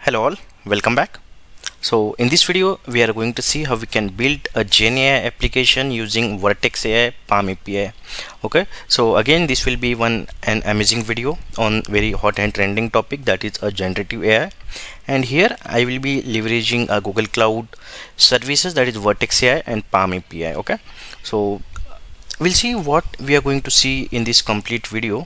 Hello all, welcome back. So in this video we are going to see how we can build a GenAI application using Vertex AI PaLM API. Okay, so again this will be an amazing video on very hot and trending topic, that is a generative AI. And here I will be leveraging a Google Cloud services, that is Vertex AI and PaLM API. Okay, so we'll see what we are going to see in this complete video.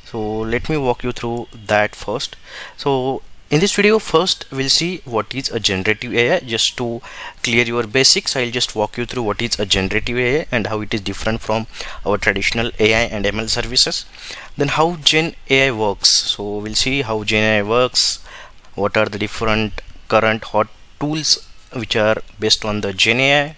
So let me walk you through that first. So in this video, first we'll see what is a generative AI. Just to clear your basics, I'll just walk you through what is a generative AI and how it is different from our traditional AI and ML services. Then how Gen AI works. So we'll see how Gen AI works, what are the different current hot tools which are based on the Gen AI.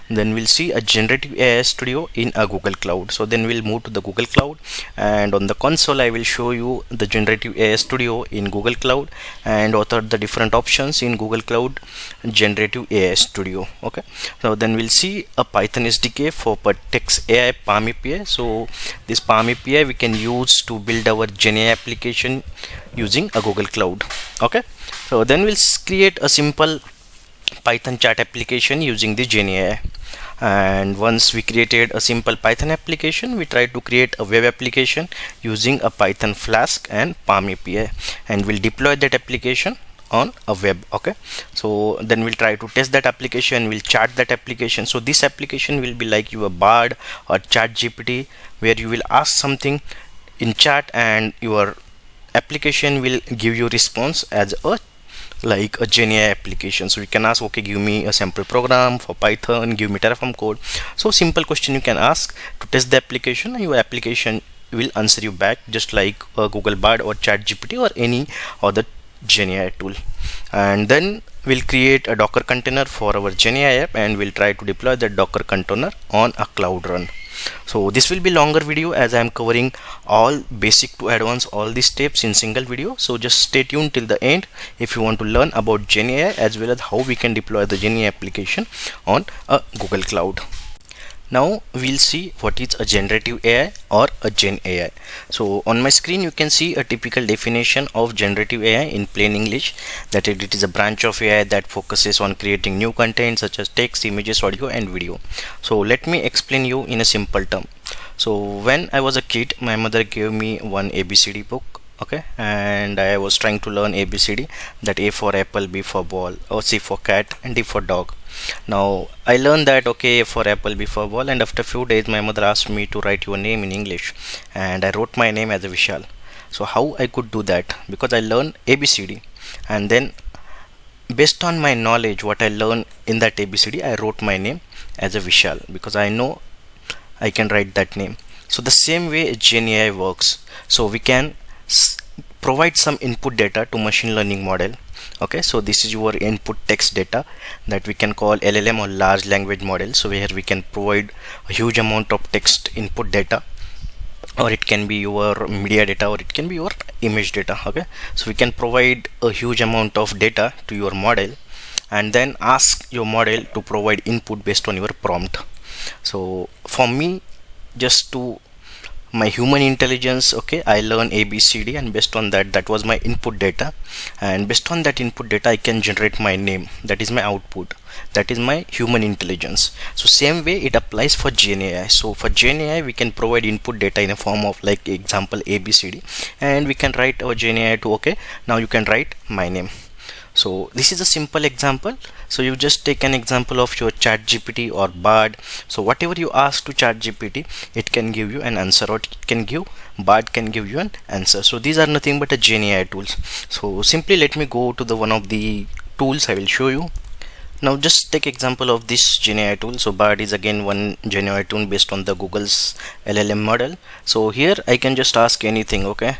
Then we'll see a generative AI studio in a Google Cloud. So then we'll move to the Google Cloud, and on the console I will show you the generative AI studio in Google Cloud and what are the different options in Google Cloud generative AI studio. Okay, so then we'll see a Python SDK for Vertex AI PaLM API. So this PaLM API we can use to build our GenAI application using a Google Cloud. Okay, so then we'll create a simple Python chat application using the GenAI. And once we created a simple Python application, we try to create a web application using a Python Flask and PaLM API, and we'll deploy that application on a web. Okay, so then we'll try to test that application, we'll chat that application. So this application will be like your Bard or Chat GPT, where you will ask something in chat and your application will give you response as like a GenAI application. So you can ask, okay, give me a sample program for Python, give me Terraform code. So simple question you can ask to test the application, and your application will answer you back just like a Google Bard or Chat GPT or any other GenAI tool. And then we'll create a Docker container for our GenAI app, and we'll try to deploy that Docker container on a cloud run. So this will be longer video as I am covering all basic to advanced all these steps in single video. So just stay tuned till the end if you want to learn about GenAI as well as how we can deploy the GenAI application on a Google Cloud. Now we'll see what is a generative AI or a Gen AI. So on my screen you can see a typical definition of generative AI in plain English, that it is a branch of AI that focuses on creating new content such as text, images, audio and video. So let me explain you in a simple term. So when I was a kid, my mother gave me one ABCD book. Okay, and I was trying to learn ABCD, that A for apple, B for ball, or C for cat and D for dog. Now I learned that okay, A for apple, B for ball, and after few days my mother asked me to write your name in English, and I wrote my name as a Vishal. So how I could do that? Because I learned ABCD, and then based on my knowledge what I learned in that ABCD, I wrote my name as a Vishal because I know I can write that name. So the same way GenAI works. So we can provide some input data to machine learning model. Okay, so this is your input text data that we can call LLM or large language model. So here we can provide a huge amount of text input data, or it can be your media data, or it can be your image data. Okay, so we can provide a huge amount of data to your model and then ask your model to provide input based on your prompt. So for me, just to my human intelligence, okay, I learn ABCD, and based on that was my input data, and based on that input data I can generate my name, that is my output, that is my human intelligence. So same way it applies for GenAI. So for GenAI we can provide input data in a form of like example ABCD, and we can write our GenAI to okay, now you can write my name. So this is a simple example. So you just take an example of your Chat GPT or Bard. So whatever you ask to Chat GPT, it can give you an answer, or it can give Bard can give you an answer. So these are nothing but a GenAI tools. So simply let me go to the one of the tools I will show you. Now just take example of this GenAI tool. So Bard is again one GenAI tool based on the Google's LLM model. So here I can just ask anything. Okay,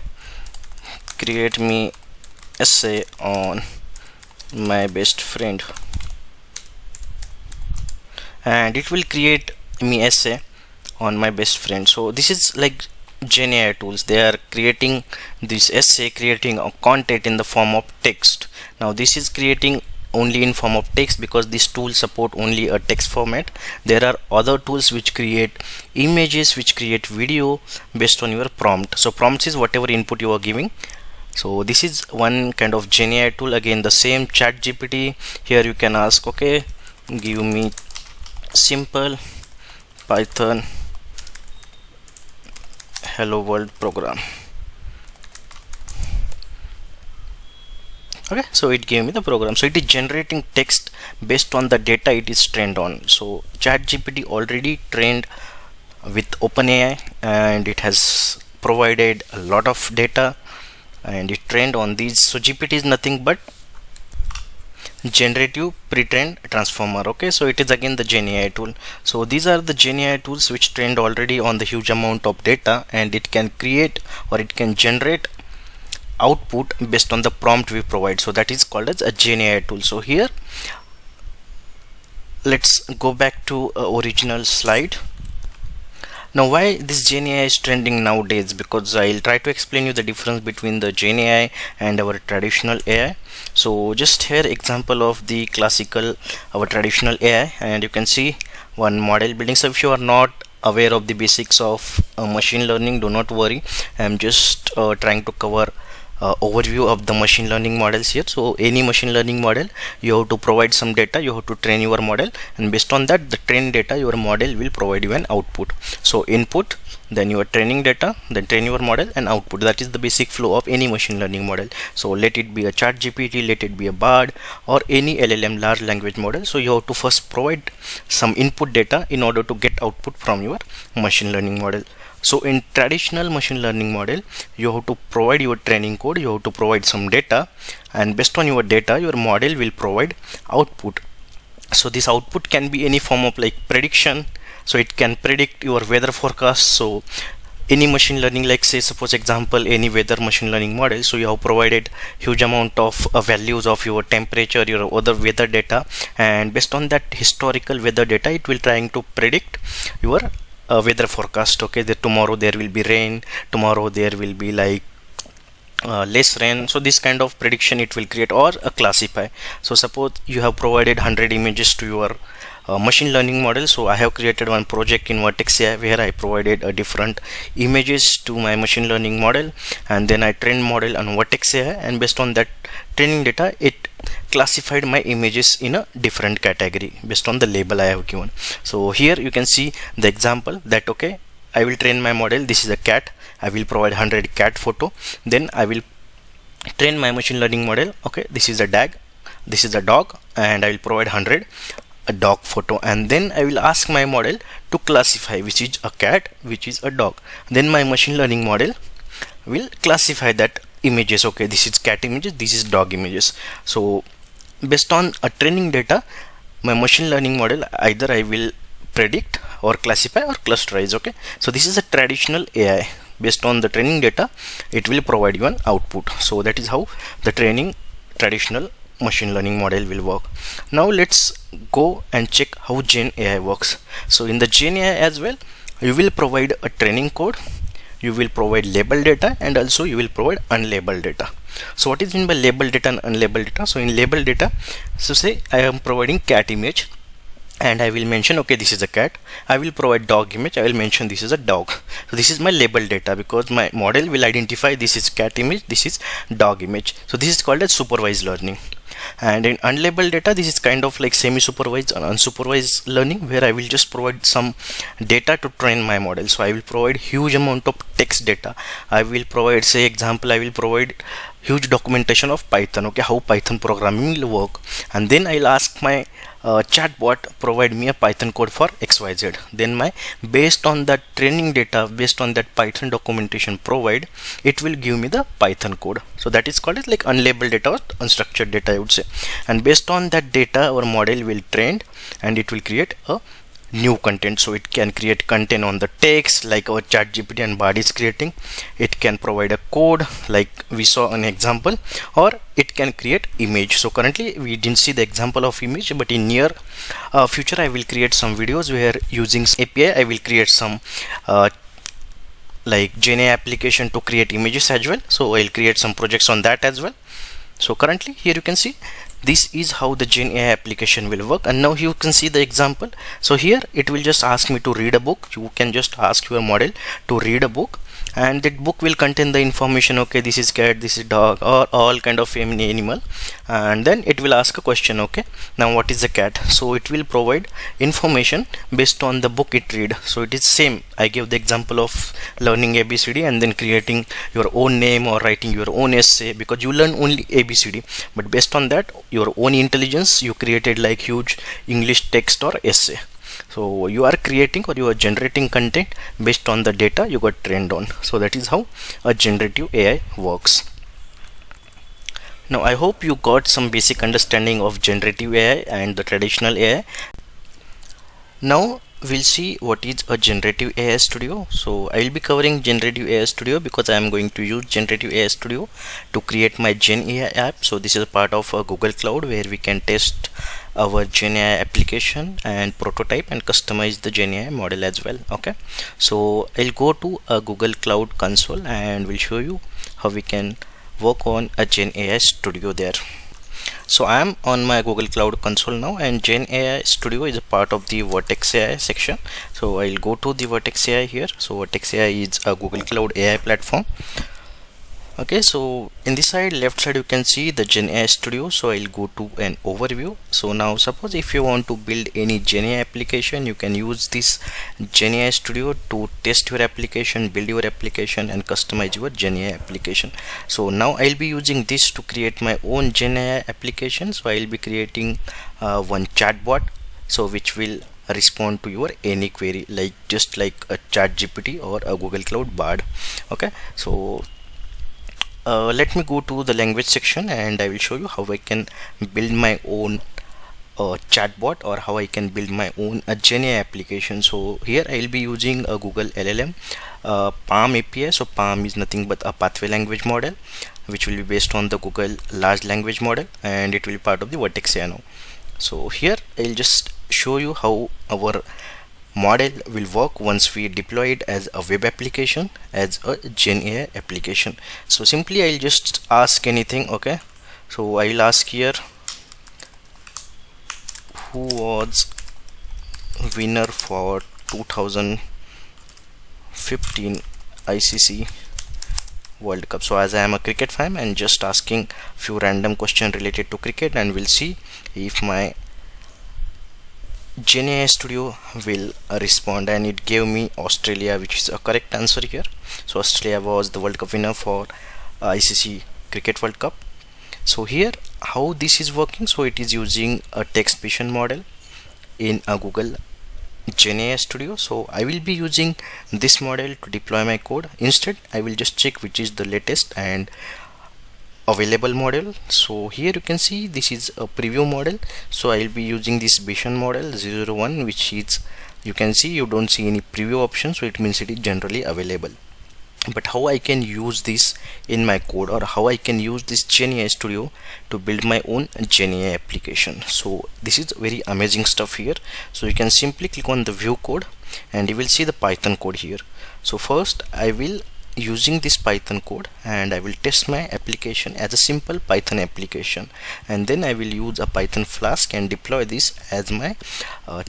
create me essay on my best friend, and it will create me essay on my best friend. So this is like GenAI tools, they are creating this essay, creating a content in the form of text. Now this is creating only in form of text because this tool support only a text format. There are other tools which create images, which create video based on your prompt. So prompts is whatever input you are giving, So this is one kind of GenAI tool. Again, the same ChatGPT. Here you can ask, okay, give me simple Python hello world program. Okay, so it gave me the program. So it is generating text based on the data it is trained on. So ChatGPT already trained with OpenAI, and it has provided a lot of data, and it trained on these. So GPT is nothing but generative pre-trained transformer. Okay, so it is again the GenAI tool. So these are the GenAI tools which trained already on the huge amount of data, and it can create or it can generate output based on the prompt we provide. So that is called as a GenAI tool. So here let's go back to original slide. Now, why this GenAI is trending nowadays? Because I'll try to explain you the difference between the GenAI and our traditional AI. So just here example of the classical, our traditional AI, and you can see one model building. So if you are not aware of the basics of machine learning, do not worry. I'm just trying to cover overview of the machine learning models here. So any machine learning model, you have to provide some data, you have to train your model, and based on that, the trained data, your model will provide you an output. So input, then your training data, then train your model, and output. That is the basic flow of any machine learning model. So let it be a ChatGPT, let it be a BARD, or any LLM, large language model. So you have to first provide some input data in order to get output from your machine learning model. So in traditional machine learning model, you have to provide your training code, you have to provide some data, and based on your data, your model will provide output. So this output can be any form of like prediction. So it can predict your weather forecast. So any machine learning, like say suppose example any weather machine learning model, so you have provided huge amount of values of your temperature, your other weather data, and based on that historical weather data, it will trying to predict your weather forecast. Okay, that tomorrow there will be rain, tomorrow there will be like less rain. So this kind of prediction it will create or classify. So suppose you have provided 100 images to your machine learning model. So I have created one project in Vertex AI where I provided different images to my machine learning model, and then I trained model on Vertex AI, and based on that training data, it classified my images in a different category based on the label I have given. So here you can see the example that okay, I will train my model, this is a cat, I will provide 100 cat photo, then I will train my machine learning model, okay, this is a this is a dog, and I will provide 100 a dog photo, and then I will ask my model to classify which is a cat, which is a dog. Then my machine learning model will classify that images. Okay, this is cat images, this is dog images. So based on a training data, my machine learning model either I will predict or classify or clusterize. Okay, so this is a traditional AI. Based on the training data, it will provide you an output. So that is how the training traditional machine learning model will work. Now let's go and check how Gen AI works. So in the Gen AI as well, you will provide a training code, you will provide labeled data, and also you will provide unlabeled data. So what is mean by labeled data and unlabeled data? So in labeled data, so say I am providing cat image, and I will mention okay, this is a cat. I will provide dog image, I will mention this is a dog. So this is my label data, because my model will identify this is cat image, this is dog image. So this is called as supervised learning. And in unlabeled data, this is kind of like semi-supervised and unsupervised learning, where I will just provide some data to train my model. So I will provide huge amount of text data. I will provide, say example, I will provide huge documentation of Python, okay, how Python programming will work, and then I'll ask my chatbot provide me a Python code for XYZ. Then my based on that training data, based on that Python documentation provide, it will give me the Python code. So that is called as like unlabeled data or unstructured data, I would say. And based on that data, our model will train, and it will create a new content. So it can create content on the text like our ChatGPT and BARD is creating. It can provide a code like we saw an example, or it can create image. So currently we didn't see the example of image, but in near future I will create some videos where using API I will create some like GenAI application to create images as well. So I'll create some projects on that as well. So currently here you can see this is how the GenAI application will work. And now you can see the example. So here it will just ask me to read a book. You can just ask your model to read a book, and that book will contain the information, okay, this is cat, this is dog, or all kind of any animal. And then it will ask a question, okay, now what is the cat? So it will provide information based on the book it read. So it is same, I gave the example of learning ABCD and then creating your own name or writing your own essay, because you learn only ABCD, but based on that your own intelligence you created like huge English text or essay. So you are creating or you are generating content based on the data you got trained on. So that is how a generative AI works. Now I hope you got some basic understanding of generative AI and the traditional AI. Now we'll see what is a generative AI studio. So I will be covering generative AI studio because I am going to use generative AI studio to create my GenAI app. So this is a part of a Google Cloud where we can test our GenAI application and prototype and customize the GenAI model as well. Okay, so I'll go to a Google Cloud console and will show you how we can work on a GenAI studio there. So I am on my Google Cloud console now, and GenAI Studio is a part of the Vertex AI section. So I'll go to the Vertex AI here. So Vertex AI is a Google Cloud AI platform. Okay, so in this side, left side, you can see the GenAI Studio. So I'll go to an overview. So now suppose if you want to build any GenAI application, you can use this GenAI Studio to test your application, build your application and customize your GenAI application. So now I'll be using this to create my own GenAI application. So I'll be creating one chatbot, so which will respond to your any query, like just like a chat GPT or a Google Cloud Bard. Okay, so let me go to the language section and I will show you how I can build my own chatbot, or how I can build my own GenAI application. So here I will be using a Google LLM PaLM API. So PaLM is nothing but a pathway language model which will be based on the Google large language model, and it will be part of the Vertex AI now. So here I'll just show you how our model will work once we deploy it as a web application, as a GenAI application. So simply I'll just ask anything. Okay, so I will ask here, who was winner for 2015 ICC World Cup? So as I am a cricket fan, and just asking few random questions related to cricket, and we'll see if my GenAI Studio will respond. And it gave me Australia, which is a correct answer here. So Australia was the World Cup winner for ICC Cricket World Cup. So here how this is working, so it is using a text vision model in a Google GenAI Studio. So I will be using this model to deploy my code. Instead I will just check which is the latest and available model. So here you can see this is a preview model. So I will be using this vision model 001, which is, you can see you don't see any preview option, so it means it is generally available. But how I can use this in my code, or how I can use this GenAI Studio to build my own GenAI application? So this is very amazing stuff here. So you can simply click on the view code and you will see the Python code here. So first I will using this Python code and I will test my application as a simple Python application, and then I will use a Python Flask and deploy this as my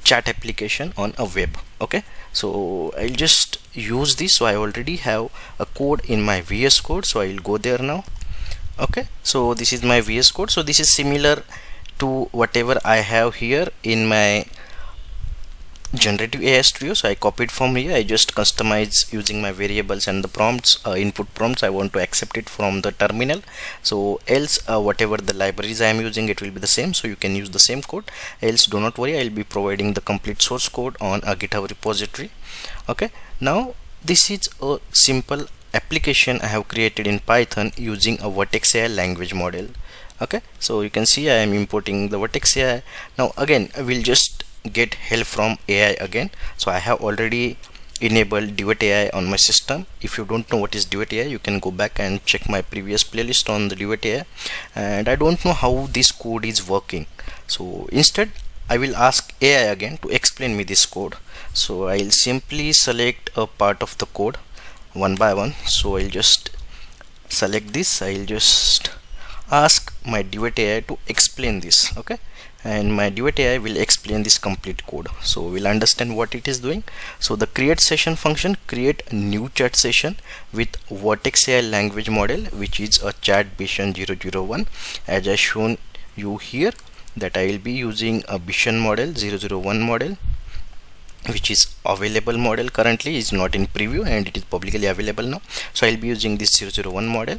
chat application on a web. Okay, so I'll just use this. So I already have a code in my VS Code, so I'll go there now. Okay, so this is my VS Code. So this is similar to whatever I have here in my generative AI Studio. So I copied from here. I just customize using my variables and the prompts, input prompts. I want to accept it from the terminal. So else whatever the libraries I am using, it will be the same. So you can use the same code. Else do not worry, I will be providing the complete source code on a GitHub repository. Okay, now this is a simple application I have created in Python using a Vertex AI language model. Okay, so you can see I am importing the Vertex AI. Now again I will just get help from AI again. So I have already enabled Duet AI on my system. If you don't know what is Duet AI, you can go back and check my previous playlist on the Duet AI. And I don't know how this code is working, so instead I will ask AI again to explain me this code. So I'll simply select a part of the code one by one. So I'll just select this. I'll just ask my Duet AI to explain this. Okay, and my Duet AI will explain this complete code, so we'll understand what it is doing. So the create session function create a new chat session with Vertex AI language model, which is a chat vision 001, as I shown you here that I will be using a vision model 001 model, which is available model, currently is not in preview and it is publicly available now. So I'll be using this 001 model,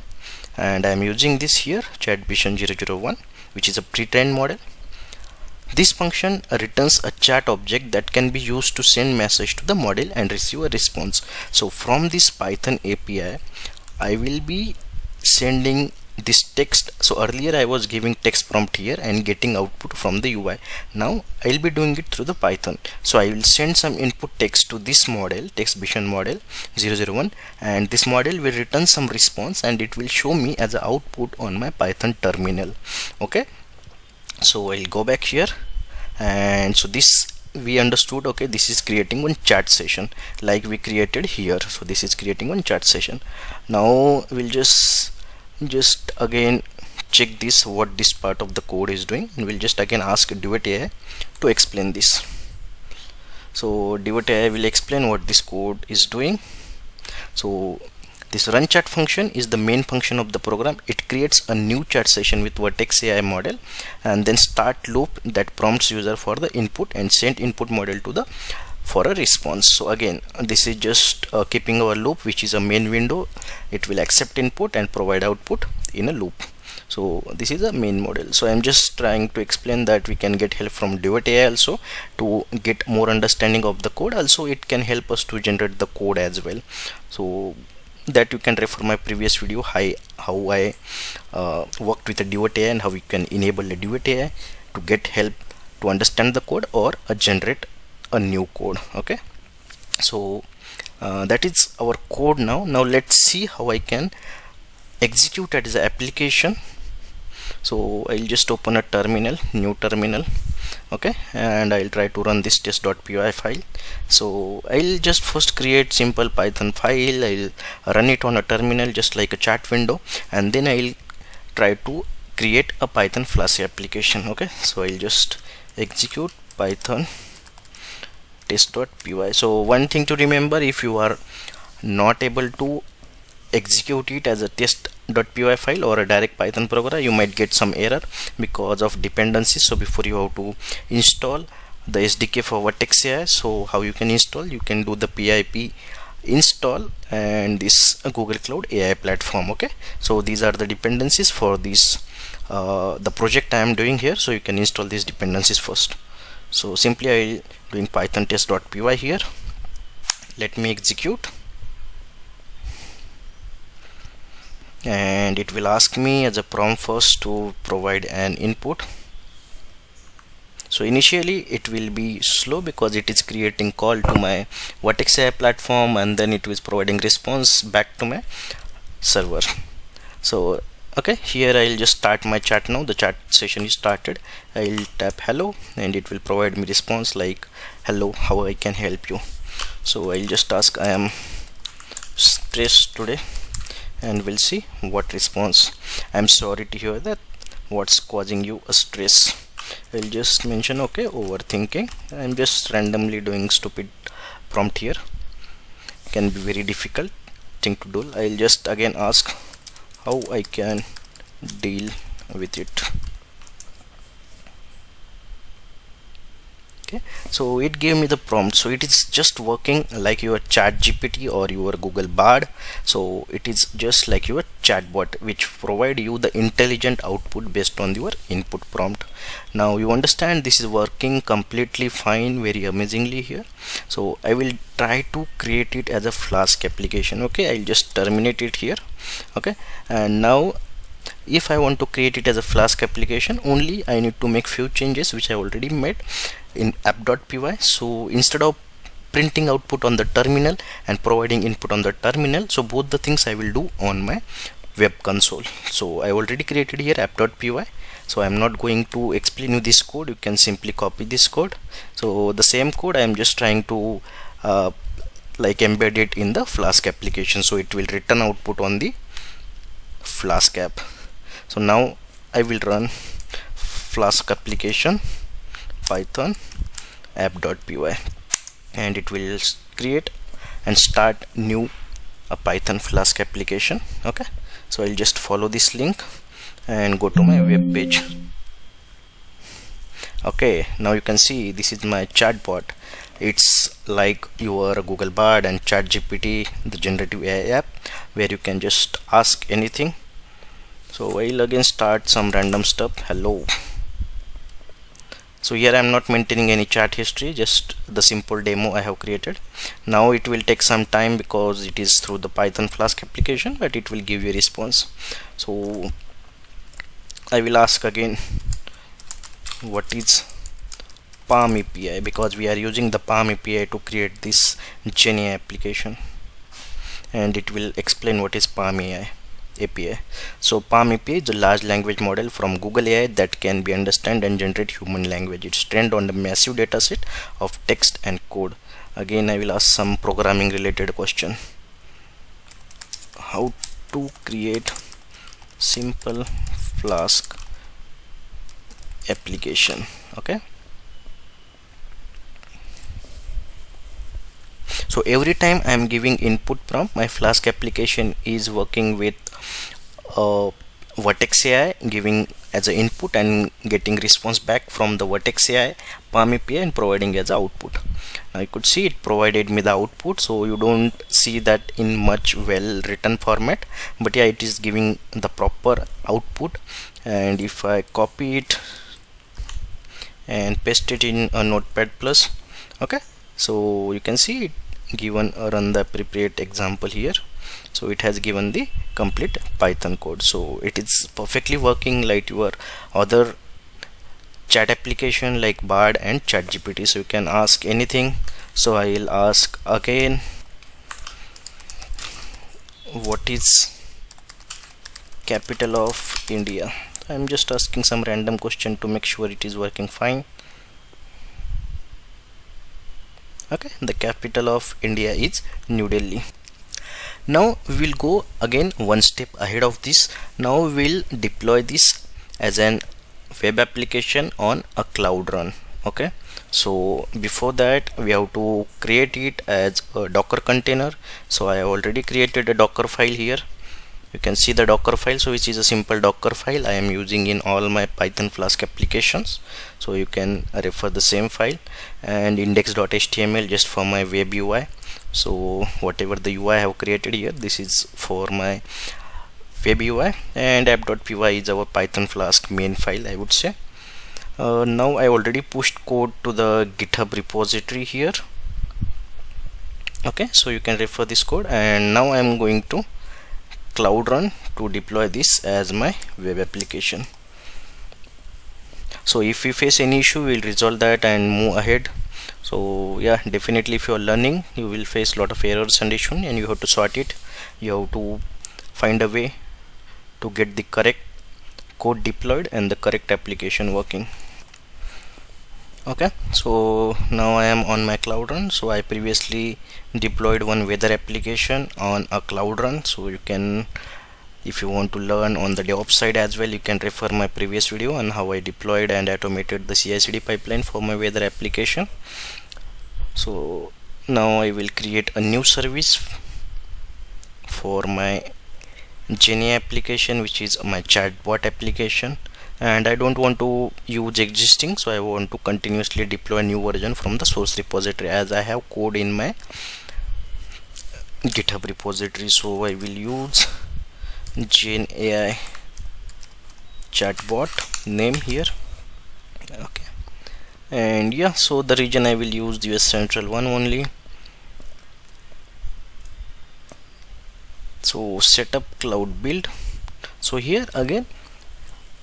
and I'm using this here chat vision 001, which is a pre-trained model. This function returns a chat object that can be used to send message to the model and receive a response. So from this Python API I will be sending this text. So earlier I was giving text prompt here and getting output from the UI. Now I'll be doing it through the Python. So I will send some input text to this model, text vision model 001, and this model will return some response and it will show me as an output on my Python terminal. Okay, so I'll go back here, and so this we understood. Okay, this is creating one chat session like we created here. So this is creating one chat session. Now we'll just again check this, what this part of the code is doing, and we'll just again ask Duet AI to explain this. So Duet AI will explain what this code is doing. So this run chat function is the main function of the program. It creates a new chat session with Vertex AI model and then start loop that prompts user for the input and send input model to the for a response. So again this is just keeping our loop, which is a main window. It will accept input and provide output in a loop. So this is a main model. So I'm just trying to explain that we can get help from Duet AI also to get more understanding of the code. Also it can help us to generate the code as well. So that you can refer my previous video how I worked with a Duet AI and how we can enable a Duet AI to get help to understand the code or generate a new code. Okay, so that is our code. Now let's see how I can execute it as an application. So I'll just open a terminal, new terminal. Okay, and I'll try to run this test.py file. So I'll just first create simple Python file. I'll run it on a terminal just like a chat window, and then I'll try to create a Python Flask application. Okay, so I'll just execute Python test.py. So one thing to remember, if you are not able to execute it as a test.py file or a direct Python program, you might get some error because of dependencies. So before you have to install the SDK for Vertex AI. So how you can install, you can do the pip install and this Google Cloud AI platform. Okay, so these are the dependencies for this the project I am doing here. So you can install these dependencies first. So simply I doing Python test.py here. Let me execute, and it will ask me as a prompt first to provide an input. So initially it will be slow because it is creating call to my Vertex AI platform and then it is providing response back to my server. So okay, here I'll just start my chat now. The chat session is started. I'll tap hello and it will provide me response like hello, how I can help you. So I'll just ask I am stressed today, and we'll see what response. I'm sorry to hear that. What's causing you a stress? I'll just mention okay, overthinking. I'm just randomly doing stupid prompt here. Can be very difficult thing to do. I'll just again ask how I can deal with it. Okay, so it gave me the prompt. So it is just working like your chat GPT or your Google Bard. So it is just like your chatbot which provide you the intelligent output based on your input prompt. Now you understand this is working completely fine, very amazingly here. So I will try to create it as a Flask application. Okay, I'll just terminate it here. Okay, and now if I want to create it as a Flask application, only I need to make few changes which I already made in app.py. So instead of printing output on the terminal and providing input on the terminal, so both the things I will do on my web console. So I already created here app.py. So I'm not going to explain you this code. You can simply copy this code. So the same code I am just trying to like embed it in the Flask application, so it will return output on the Flask app. So now I will run Flask application python app.py, and it will create and start new a Python Flask application. Okay, so I'll just follow this link and go to my web page. Okay, now you can see this is my chatbot. It's like your Google Bard and ChatGPT, the generative AI app, where you can just ask anything. So I'll again start some random stuff. Hello. So here I am not maintaining any chat history, just the simple demo I have created. Now it will take some time because it is through the Python Flask application, but it will give you a response. So I will ask again, what is PaLM API, because we are using the PaLM API to create this GenAI application, and it will explain what is PaLM API. So PaLM API is a large language model from Google AI that can be understand and generate human language. It's trained on the massive dataset of text and code. Again, I will ask some programming related question. How to create simple Flask application? Okay, so every time I am giving input prompt, my Flask application is working with Vertex AI, giving as an input and getting response back from the Vertex AI PaLM API and providing as output. Now you could see it provided me the output, so you don't see that in much well written format, but yeah, it is giving the proper output. And if I copy it and paste it in a notepad plus, okay, so you can see it given run the appropriate example here. So it has given the complete Python code, so it is perfectly working like your other chat application like Bard and ChatGPT. So you can ask anything. So I will ask again, what is capital of India? I'm just asking some random question to make sure it is working fine. Okay, the capital of India is New Delhi. Now we will go again one step ahead of this. Now we will deploy this as an web application on a cloud run. Okay, so before that we have to create it as a Docker container. So I have already created a Docker file here. You can see the Docker file, so which is a simple Docker file I am using in all my Python Flask applications. So you can refer the same file, and index.html just for my web UI. So whatever the UI I have created here, this is for my web UI, and app.py is our Python Flask main file, I would say. Now I already pushed code to the GitHub repository here. Okay, so you can refer this code, and now I am going to cloud run to deploy this as my web application. So if we face any issue, we'll resolve that and move ahead. So yeah, definitely if you are learning, you will face a lot of errors and issues, and you have to sort it. You have to find a way to get the correct code deployed and the correct application working. Okay, so now I am on my cloud run. So I previously deployed one weather application on a cloud run. So you can, if you want to learn on the DevOps side as well, you can refer my previous video on how I deployed and automated the CI/CD pipeline for my weather application. So now I will create a new service for my GenAI application, which is my chatbot application, and I don't want to use existing, so I want to continuously deploy a new version from the source repository, as I have code in my GitHub repository. So I will use GenAI chatbot name here. Okay, and yeah, so the region I will use the US Central one only. So setup cloud build. So here again,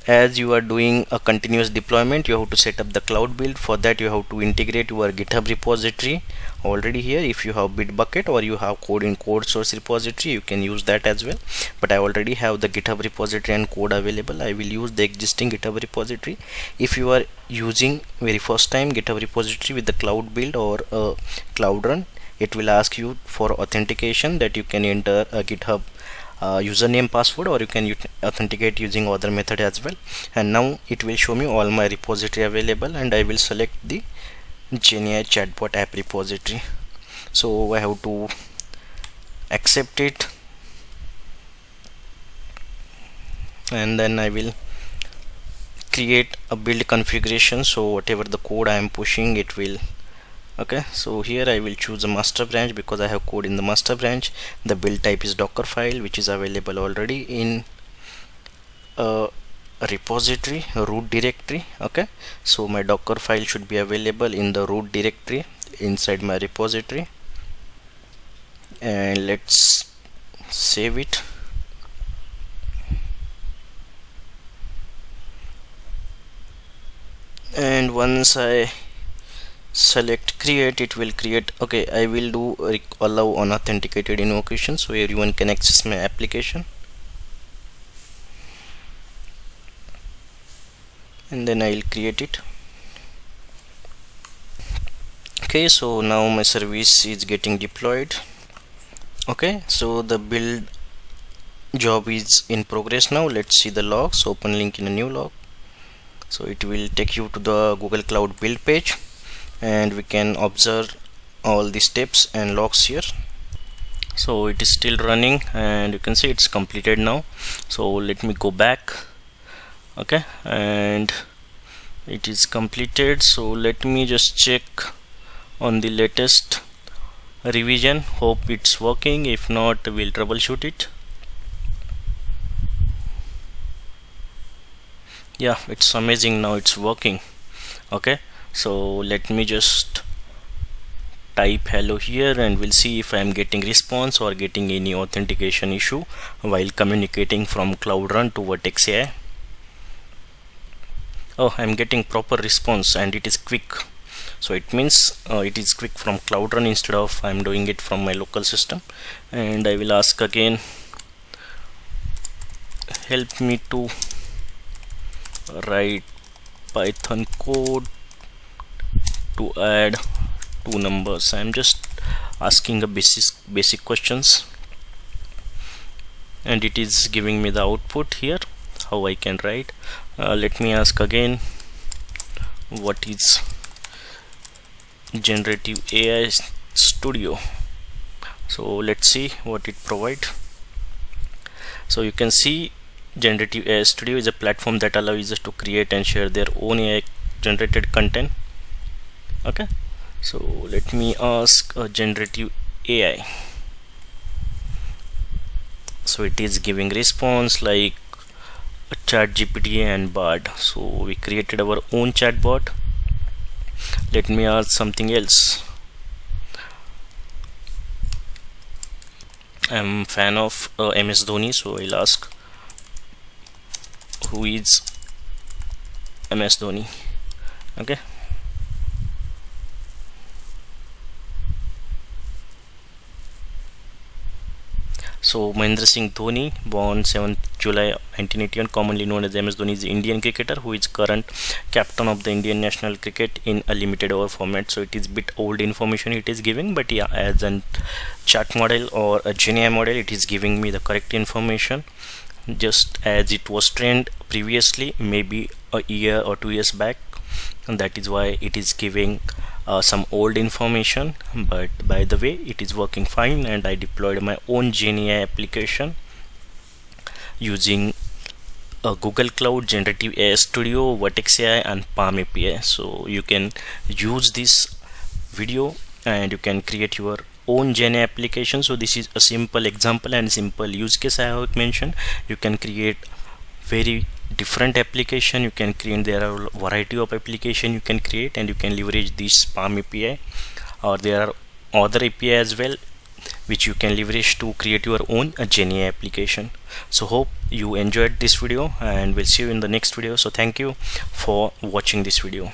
as you are doing a continuous deployment, you have to set up the cloud build. For that you have to integrate your GitHub repository already here. If you have Bitbucket or you have code in code source repository, you can use that as well, but I already have the GitHub repository and code available. I will use the existing GitHub repository. If you are using very first time GitHub repository with the cloud build or cloud run, it will ask you for authentication that you can enter a GitHub username password, or you can authenticate using other method as well. And now it will show me all my repository available, and I will select the GenAI chatbot app repository. So I have to accept it, and then I will create a build configuration. So whatever the code I am pushing, it will okay. So here I will choose a master branch because I have code in the master branch. The build type is Docker file, which is available already in a repository, a root directory. Okay, so my Docker file should be available in the root directory inside my repository, and let's save it. And once I select create, it will create. Okay, I will do allow unauthenticated invocation so everyone can access my application, and then I will create it. Okay, so now my service is getting deployed. Okay, so the build job is in progress now. Let's see the logs. Open link in a new log. So it will take you to the Google Cloud build page, and we can observe all the steps and logs here. So it is still running, and you can see it's completed now. So let me go back. Okay, and it is completed. So let me just check on the latest revision. Hope it's working. If not, we'll troubleshoot it. Yeah, it's amazing, now it's working. Okay, so let me just type hello here, and we'll see if I am getting response or getting any authentication issue while communicating from Cloud Run to Vertex AI. Oh, I'm getting proper response, and it is quick. So it means it is quick from Cloud Run instead of I'm doing it from my local system. And I will ask again, help me to write Python code to add two numbers. I'm just asking a basic questions, and it is giving me the output here how I can write. Let me ask again, what is generative AI studio? So let's see what it provides. So you can see generative AI studio is a platform that allows users to create and share their own AI generated content. Okay, so let me ask a generative AI. So it is giving response like a ChatGPT and Bard. So we created our own chatbot. Let me ask something else. I'm fan of MS Dhoni, so I'll ask, who is MS Dhoni? Okay, so Mahendra Singh Dhoni, born 7th July 1981, commonly known as MS Dhoni, is an Indian cricketer who is current captain of the Indian national cricket in a limited over format. So it is bit old information it is giving, but yeah, as a chat model or a GenAI model, it is giving me the correct information, just as it was trained previously, maybe a year or 2 years back, and that is why it is giving some old information. But by the way, it is working fine, and I deployed my own GenAI application using Google Cloud, Generative AI Studio, Vertex AI, and PaLM API. So you can use this video and you can create your own GenAI application. So this is a simple example and simple use case I have mentioned. You can create very different application. You can create, there are a variety of application you can create, and you can leverage this PaLM API, or there are other API as well which you can leverage to create your own GenAI application. So hope you enjoyed this video, and we'll see you in the next video. So thank you for watching this video.